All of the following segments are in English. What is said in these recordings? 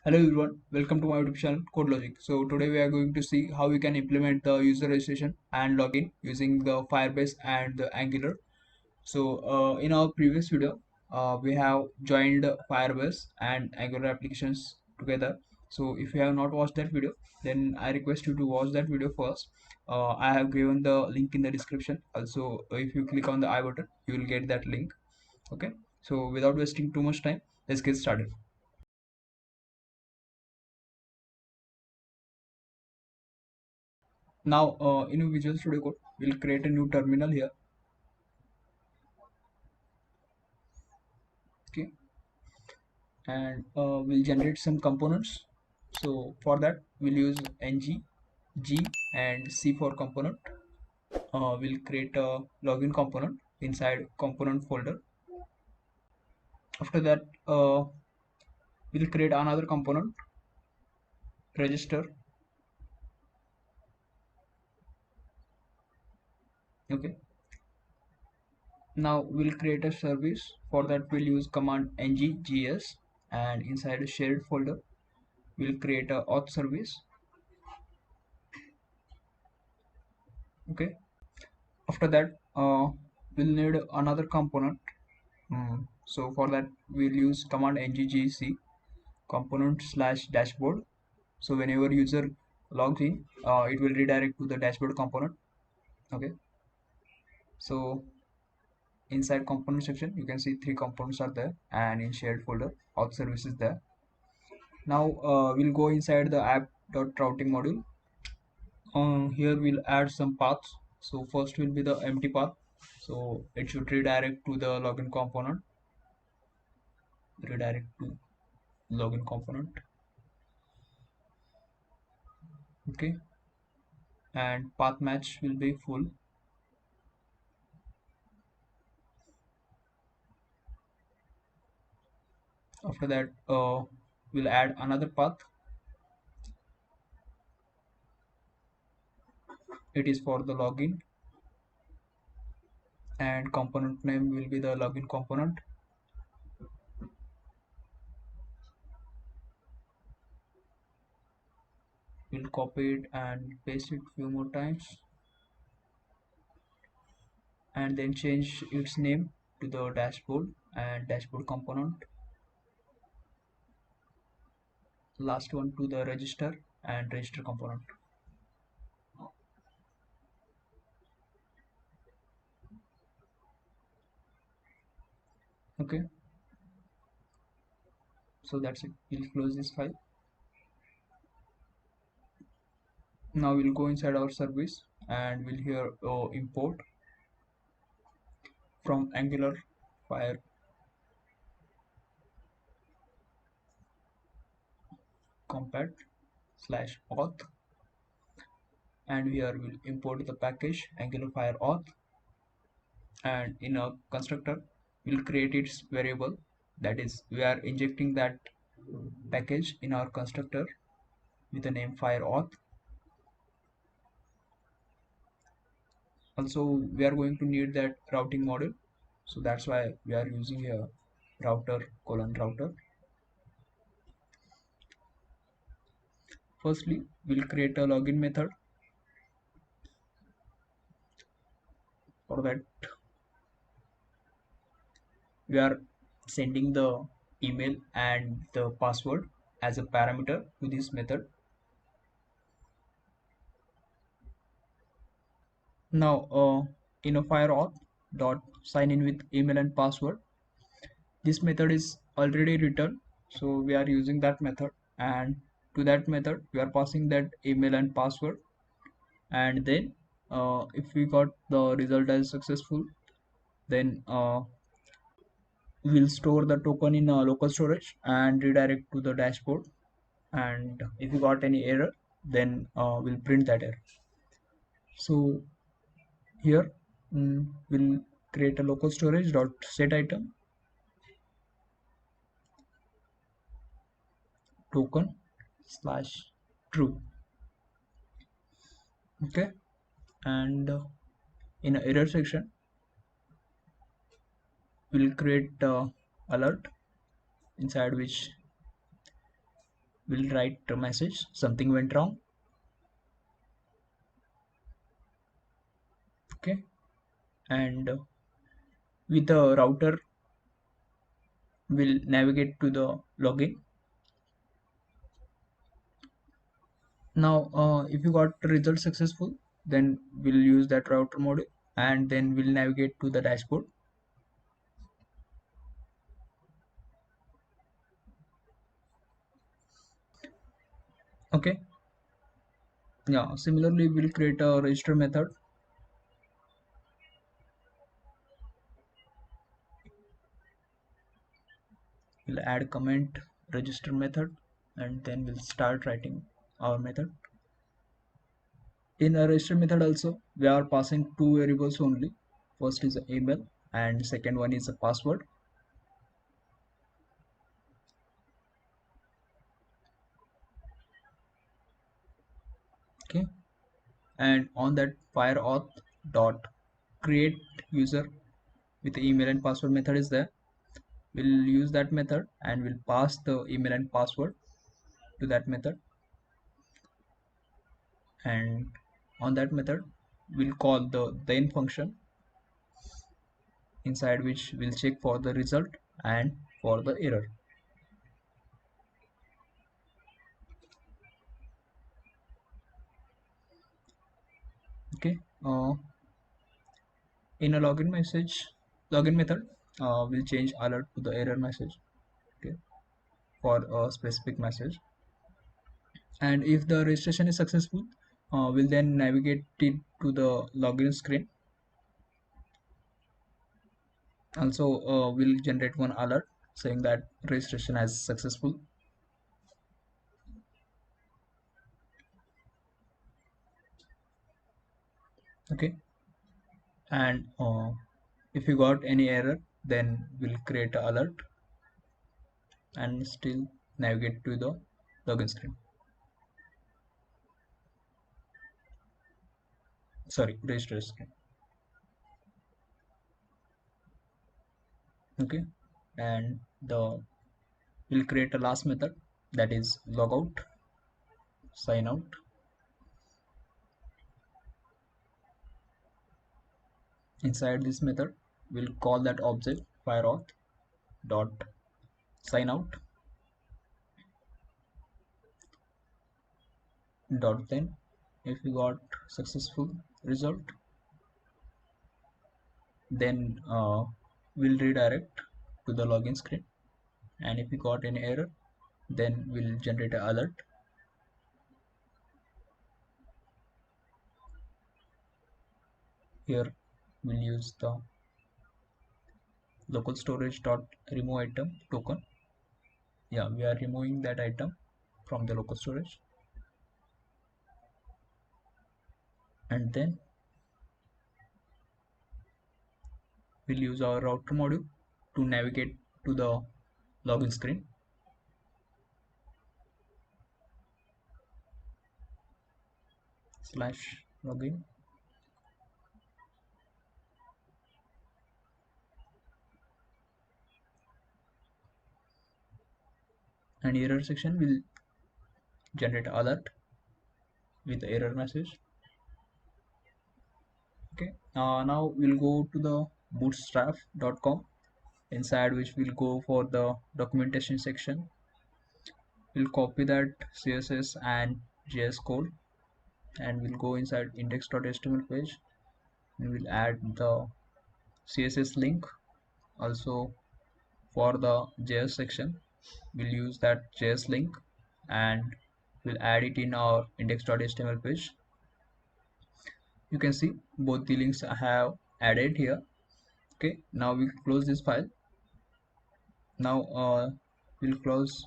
Hello everyone, welcome to my YouTube channel CodeLogic. So today we are going to see how we can implement the user registration and login using the Firebase and the Angular. So in our previous video, we have joined Firebase and Angular applications together. So if you have not watched that video, then I request you to watch that video first. I have given the link in the description. Also, if you click on the I button, you will get that link. Okay. So without wasting too much time, let's get started. Now, in Visual Studio Code, we'll create a new terminal here. Okay, and we'll generate some components. So for that, we'll use ng, g, and c for component. We'll create a login component inside component folder. After that, we'll create another component, register. Okay. Now we'll create a service. For that, we'll use command nggs, and inside a shared folder, we'll create a auth service. Okay. After that, we'll need another component. So for that, we'll use command nggc component slash dashboard. So whenever user logs in, it will redirect to the dashboard component. Okay. So inside component section, you can see three components are there, and in shared folder, auth service is there. Now we'll go inside the app.routing module. Here we'll add some paths. So first will be the empty path. So it should redirect to the login component. Redirect to login component. Okay, and path match will be full. After that, we'll add another path. It is for the login, and component name will be the login component. We'll copy it and paste it few more times, and then change its name to the dashboard and dashboard component. Last one to the register and register component. Okay, so that's it. We'll close this file. Now we'll go inside our service, and we'll here import from Angular fire compat slash auth, and here we'll import the package Angular fire auth, and in a constructor we'll create its variable. That is, we are injecting that package in our constructor with the name fire auth. Also, we are going to need that routing model, so that's why we are using here router:router. Firstly, we'll create a login method. For that, we are sending the email and the password as a parameter to this method. Now, in a fire auth dot sign in with email and password, this method is already written, so we are using that method, and to that method we are passing that email and password, and then if we got the result as successful, then we'll store the token in local storage and redirect to the dashboard, and if you got any error, then we'll print that error. So here we'll create a local storage dot set item token slash true. Okay, and in a error section we'll create alert, inside which we'll write a message, something went wrong. Okay, and with the router, we'll navigate to the login. Now, if you got the result successful, then we'll use that router module, and then we'll navigate to the dashboard. Okay, yeah, similarly, we'll create a register method. We'll add comment register method, and then we'll start writing our method. In a register method also, we are passing two variables only. First is the email, and second one is a password. Okay, and on that fire auth dot create user with the email and password method is there. We'll use that method and we'll pass the email and password to that method, and on that method we'll call the then function, inside which we'll check for the result and for the error. Okay, in a login method, we'll change alert to the error message. Okay, for a specific message, and if the registration is successful, we'll then navigate it to the login screen. Also, we'll generate one alert saying that registration has successful. Okay, and if you got any error, then we'll create an alert and still navigate to the login screen. Sorry, register screen. Okay, and we'll create a last method, that is logout sign out. Inside this method, we'll call that object fireauth dot sign out dot then. If we got successful result, then we'll redirect to the login screen, and if we got any error, then we'll generate an alert. Here we'll use the local storage dot remove item token. Yeah, we are removing that item from the local storage, and then we'll use our router module to navigate to the login screen. Slash login, and error section will generate alert with the error message. Okay, now we'll go to the bootstrap.com, inside which we'll go for the documentation section. We'll copy that CSS and JS code, and we'll go inside index.html page, and we'll add the CSS link. Also, for the JS section, we'll use that JS link and we'll add it in our index.html page. You can see both the links I have added here. Okay, now we close this file. Now we'll close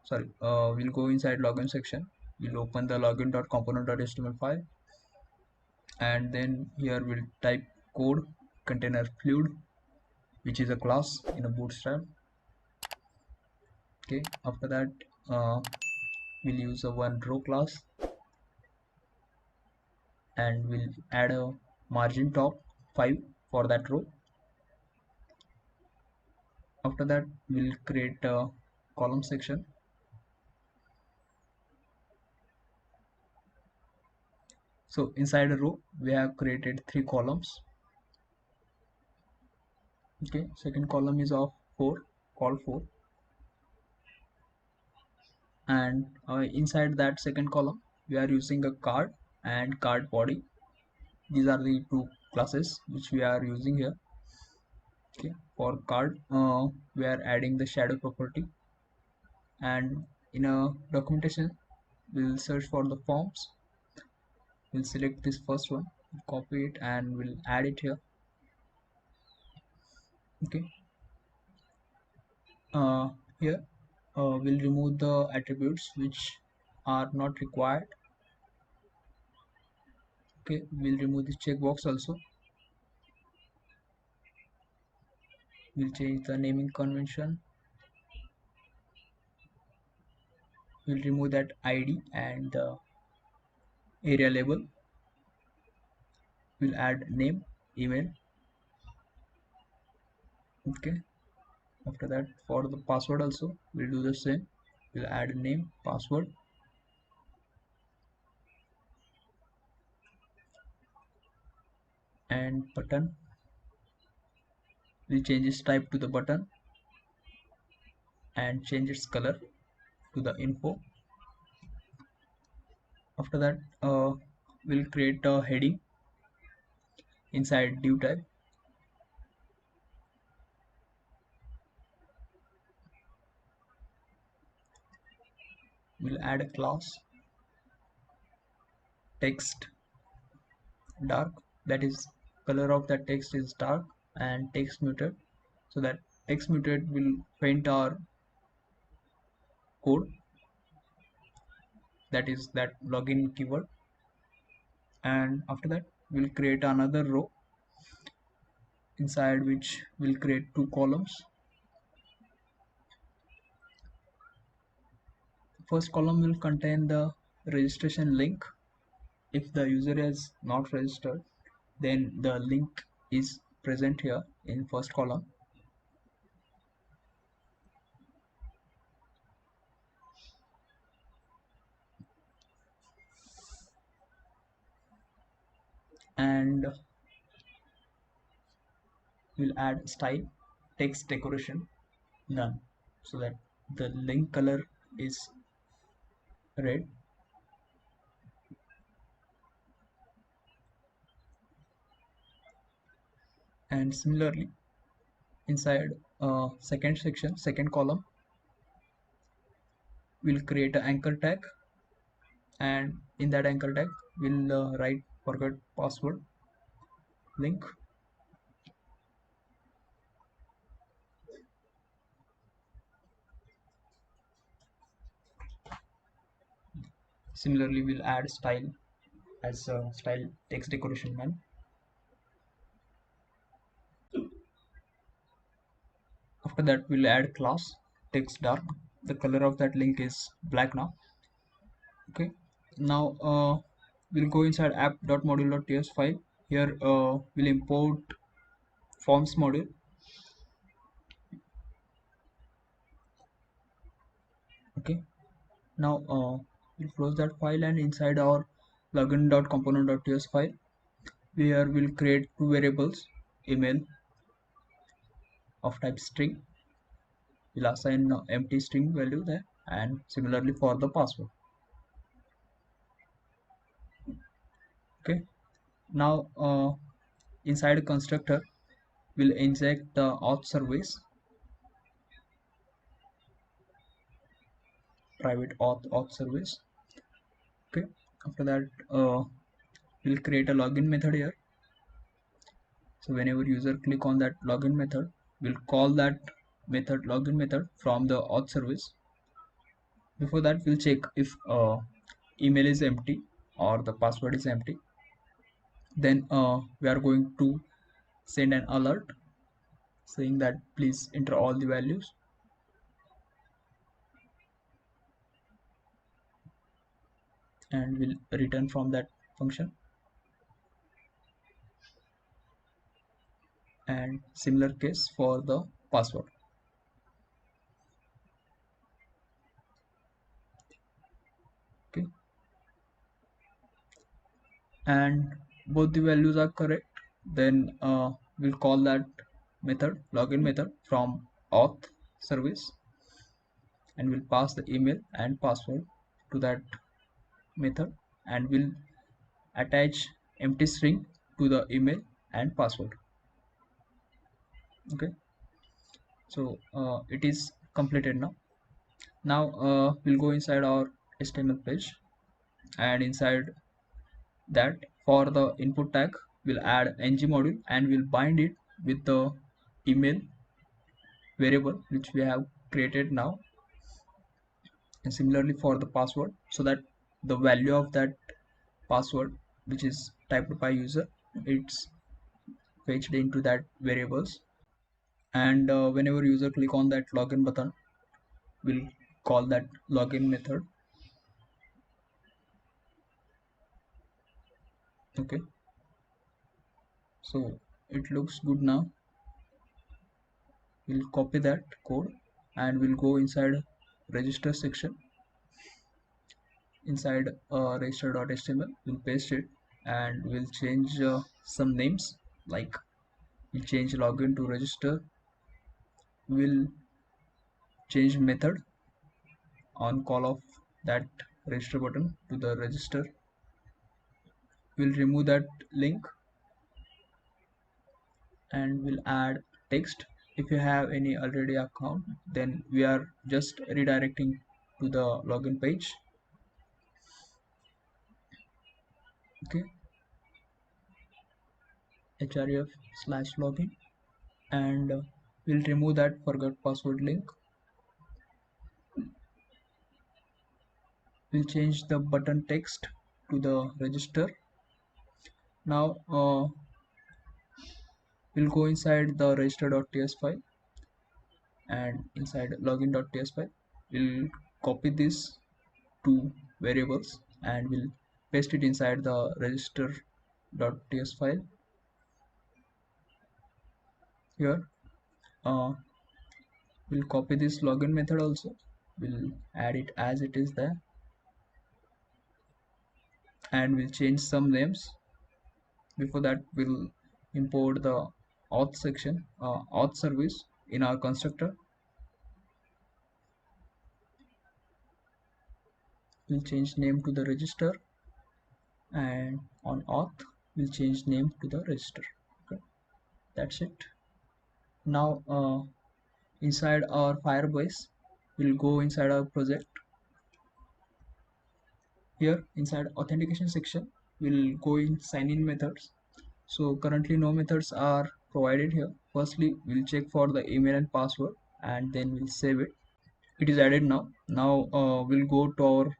we'll go inside login section. We'll open the login.component.html file, and then here we'll type code container fluid, which is a class in a bootstrap. Okay, after that we'll use a one row class, and we'll add a margin top 5 for that row. After that, we'll create a column section, So inside a row we have created 3 columns. Okay, second column is of 4, called 4, and inside that second column we are using a card and card body. These are the two classes which we are using here. Okay, for card we are adding the shadow property, and in a documentation we'll search for the forms. We'll select this first one, copy it, and we'll add it here. Okay, here we'll remove the attributes which are not required. Okay, we'll remove this checkbox also. We'll change the naming convention. We'll remove that ID and the area label. We'll add name, email. Okay, after that for the password also we'll do the same. We'll add name, password, and button. We'll change its type to the button and change its color to the info. After that we'll create a heading inside div type. We'll add a class text dark, that is color of that text is dark, and text muted, so that text muted will paint our code, that is that login keyword. And after that we'll create another row inside which we'll create 2 columns. First column will contain the registration link. If the user is not registered, then the link is present here in first column. And we'll add style text decoration none, so that the link color is red. And similarly inside second column we'll create an anchor tag, and in that anchor tag we'll write forgot password link. Similarly we'll add style as style text decoration none. After that we'll add class text dark, the color of that link is black now. Okay, now we'll go inside app.module.ts file. Here we'll import forms module. Okay, now we'll close that file, and inside our login.component.ts file here we'll create 2 variables, email of type string. We'll assign empty string value there, and similarly for the password. Okay, now inside a constructor we'll inject the auth service, private auth service. Okay, after that we'll create a login method here. So whenever user click on that login method, we'll call that method login method from the auth service. Before that we'll check if email is empty or the password is empty. Then we are going to send an alert saying that please enter all the values, and we'll return from that function. And similar case for the password. Okay, and both the values are correct, then we'll call that method, login method, from auth service, and we'll pass the email and password to that method, and we'll attach empty string to the email and password. Okay, so it is completed now. We'll go inside our HTML page, and inside that, for the input tag, we'll add ng module and we'll bind it with the email variable which we have created now, and similarly for the password, so that the value of that password which is typed by user, it's fetched into that variables. And whenever user click on that login button, we'll call that login method. Okay, so it looks good now. We'll copy that code and we'll go inside register section. Inside register.html, we'll paste it, and we'll change some names, like we'll change login to register. We'll change method on call of that register button to the register. We'll remove that link and we'll add text. If you have any already account, then we are just redirecting to the login page. Okay, href/login, and we'll remove that forgot password link. We'll change the button text to the register. Now we'll go inside the register.ts file, and inside login.ts file, we'll copy these two variables and we'll paste it inside the register.ts file. Here we'll copy this login method also, we'll add it as it is there, and we'll change some names. Before that, we'll import the auth section, auth service in our constructor. We'll change name to the register, and on auth we'll change name to the register. Okay, that's it. Now inside our firebase, we'll go inside our project. Here inside authentication section, we'll go in sign in methods. So currently no methods are provided here. Firstly, we'll check for the email and password, and then we'll save it. It is added now. We'll go to our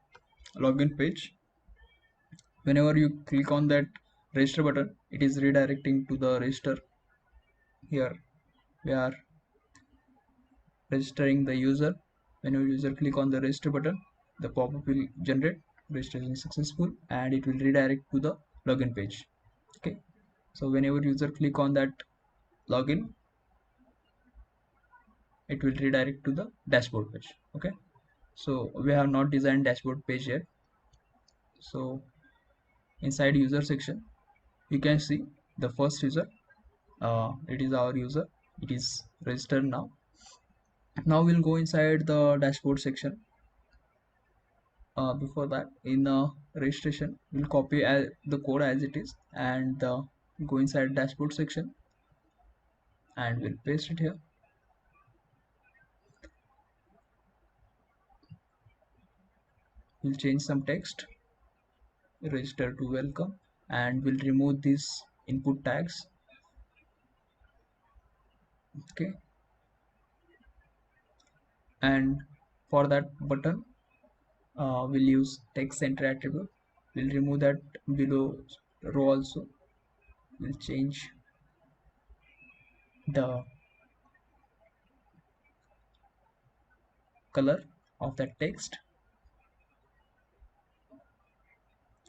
login page. Whenever you click on that register button, it is redirecting to the register. Here we are registering the user. Whenever user click on the register button, the pop-up will generate registration successful, and it will redirect to the login page. Okay, so whenever user click on that login, it will redirect to the dashboard page. Okay, so we have not designed dashboard page yet. So inside user section, you can see the first user, it is our user, it is registered now. Now we'll go inside the dashboard section. Before that, in registration, we'll copy the code as it is, and go inside dashboard section and we'll paste it here. We'll change some text, register to welcome, and we'll remove these input tags. Okay, and for that button, we'll use text center attribute. We'll remove that below row also. We'll change the color of that text.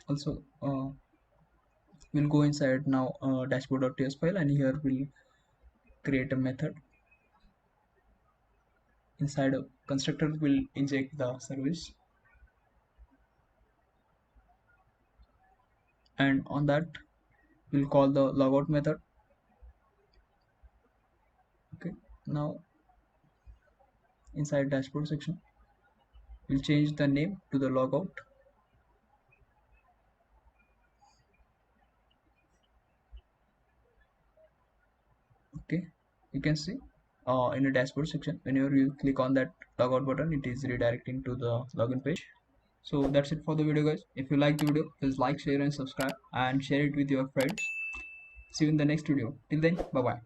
Also we'll go inside now dashboard.ts file, and here we'll create a method. Inside a constructor, we'll inject the service. and on that we'll call the logout method. Okay, now inside dashboard section we'll change the name to the logout. Okay, you can see in the dashboard section, whenever you click on that logout button, it is redirecting to the login page. So that's it for the video, guys. If you like the video, please like, share and subscribe and share it with your friends. See you in the next video. Till then, bye bye.